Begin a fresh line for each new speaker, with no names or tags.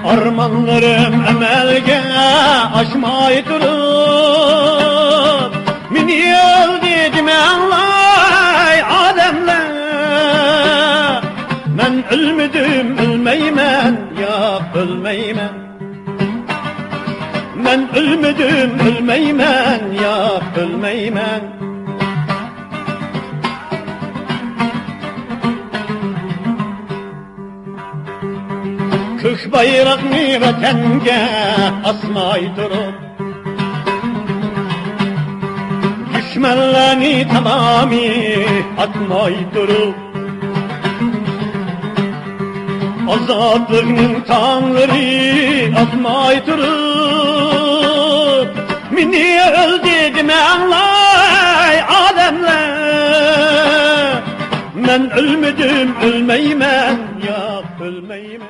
Armanlarım emelge aşmay durup min yıl dedim Allah'y ademle men ölmedim ölmeymen ya ölmeymen men ölmedim ölmeymen ya ölmeymen Kök bayrakni vatenge asmay durup düşmanlarni tamami atmay durup azadlıkның tağları atmay durup mini öl dedim anlay ademler men ölmedim ölmeymen ya ölmeymen